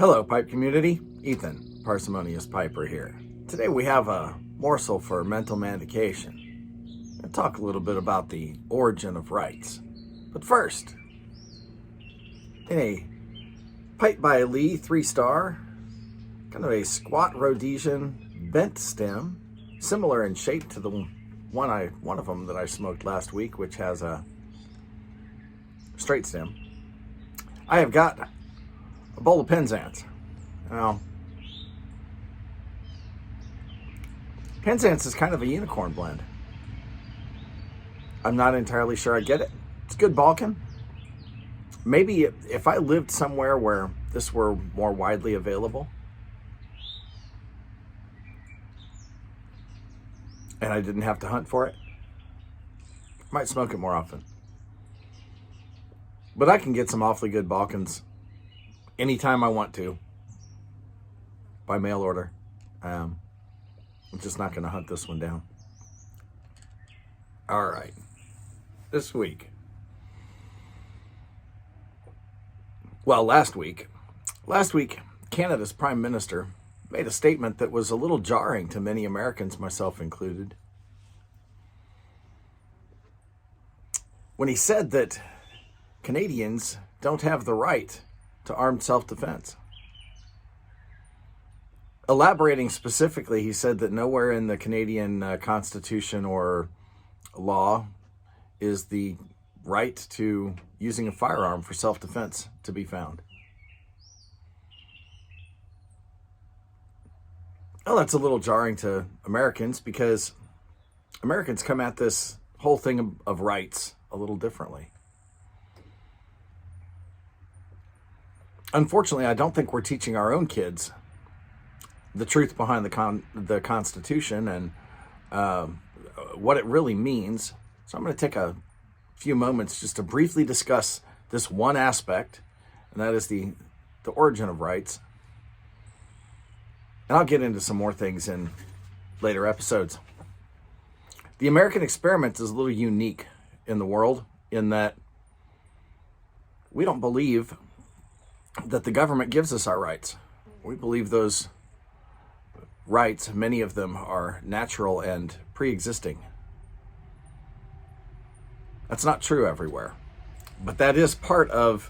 Hello, pipe community. Ethan, Parsimonious Piper here. Today we have a morsel for mental manducation. I'll talk a little bit about the origin of rights. But first, in a pipe by Lee 3-star, kind of a squat Rhodesian bent stem, similar in shape to the one of them that I smoked last week, which has a straight stem. I have got a bowl of Penzance. Now, Penzance is kind of a unicorn blend. I'm not entirely sure I get it. It's good Balkan. Maybe if I lived somewhere where this were more widely available, and I didn't have to hunt for it, I might smoke it more often. But I can get some awfully good Balkans anytime I want to, by mail order. I'm just not going to hunt this one down. All right, this week. Well, last week, Canada's Prime Minister made a statement that was a little jarring to many Americans, myself included, when he said that Canadians don't have the right to armed self-defense. Elaborating specifically, he said that nowhere in the Canadian Constitution or law is the right to using a firearm for self-defense to be found. Well, that's a little jarring to Americans because Americans come at this whole thing of rights a little differently. Unfortunately, I don't think we're teaching our own kids the truth behind the Constitution and what it really means. So I'm going to take a few moments just to briefly discuss this one aspect, and that is the origin of rights. And I'll get into some more things in later episodes. The American experiment is a little unique in the world in that we don't believe that the government gives us our rights. We believe those rights, many of them, are natural and pre-existing. That's not true everywhere, but that is part of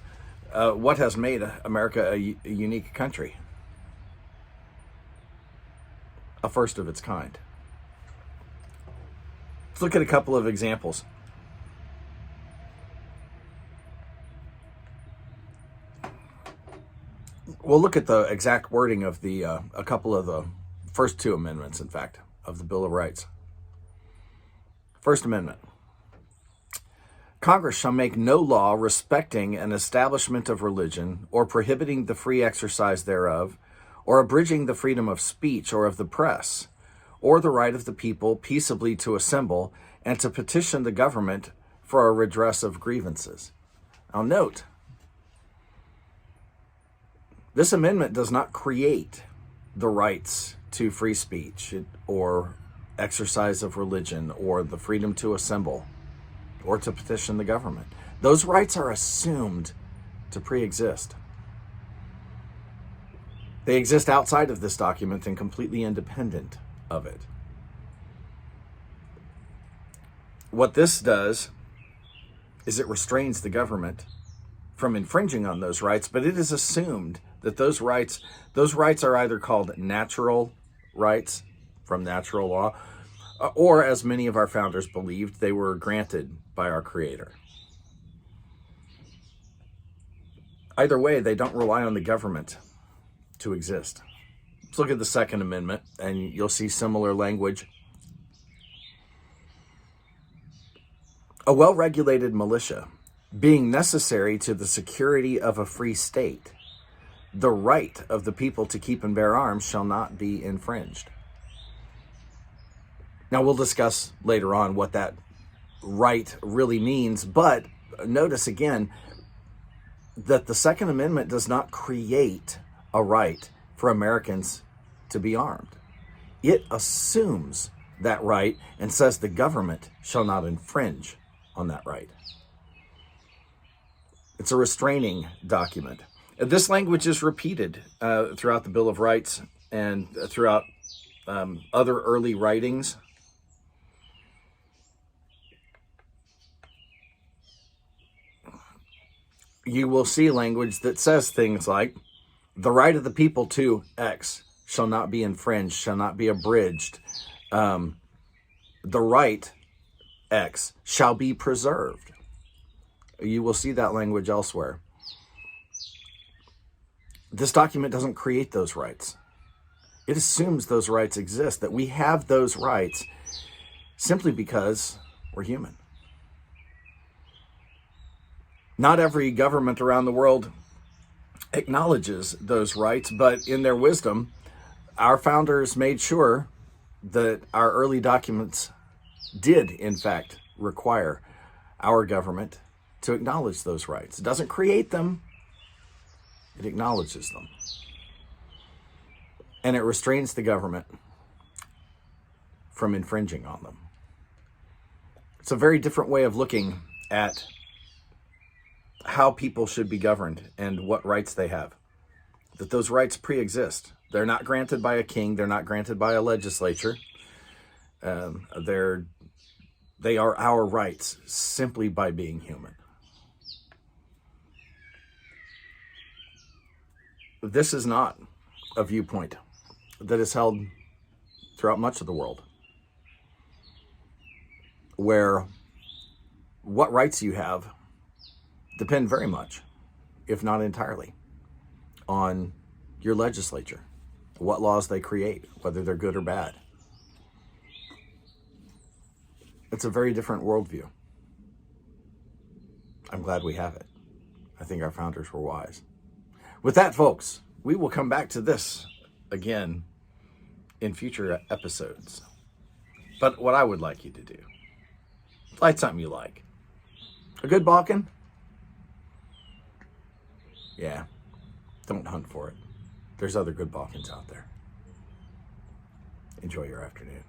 what has made America a unique country, a first of its kind. Let's look at a couple of examples. We'll look at the exact wording of a couple of the first two amendments, in fact, of the Bill of Rights. First Amendment. Congress shall make no law respecting an establishment of religion, or prohibiting the free exercise thereof, or abridging the freedom of speech or of the press, or the right of the people peaceably to assemble and to petition the government for a redress of grievances. Now note, this amendment does not create the rights to free speech or exercise of religion or the freedom to assemble or to petition the government. Those rights are assumed to pre-exist. They exist outside of this document and completely independent of it. What this does is it restrains the government from infringing on those rights, but it is assumed that those rights are either called natural rights from natural law, or, as many of our founders believed, they were granted by our Creator. Either way, they don't rely on the government to exist. Let's look at the Second Amendment, and you'll see similar language. A well-regulated militia, being necessary to the security of a free state, the right of the people to keep and bear arms shall not be infringed. Now, we'll discuss later on what that right really means, but notice again that the Second Amendment does not create a right for Americans to be armed. It assumes that right and says the government shall not infringe on that right. It's a restraining document. This language is repeated throughout the Bill of Rights and throughout other early writings. You will see language that says things like, the right of the people to X shall not be infringed, shall not be abridged. The right X shall be preserved. You will see that language elsewhere. This document doesn't create those rights. It assumes those rights exist, that we have those rights simply because we're human. Not every government around the world acknowledges those rights, but in their wisdom, our founders made sure that our early documents did, in fact, require our government to acknowledge those rights. It doesn't create them, it acknowledges them. And it restrains the government from infringing on them. It's a very different way of looking at how people should be governed and what rights they have. That those rights pre-exist. They're not granted by a king. They're not granted by a legislature. They are our rights simply by being human. This is not a viewpoint that is held throughout much of the world, where what rights you have depend very much, if not entirely, on your legislature, what laws they create, whether they're good or bad. It's a very different worldview. I'm glad we have it. I think our founders were wise. With that, folks, we will come back to this again in future episodes. But what I would like you to do, light something you like. A good Balkan? Yeah, don't hunt for it. There's other good Balkans out there. Enjoy your afternoon.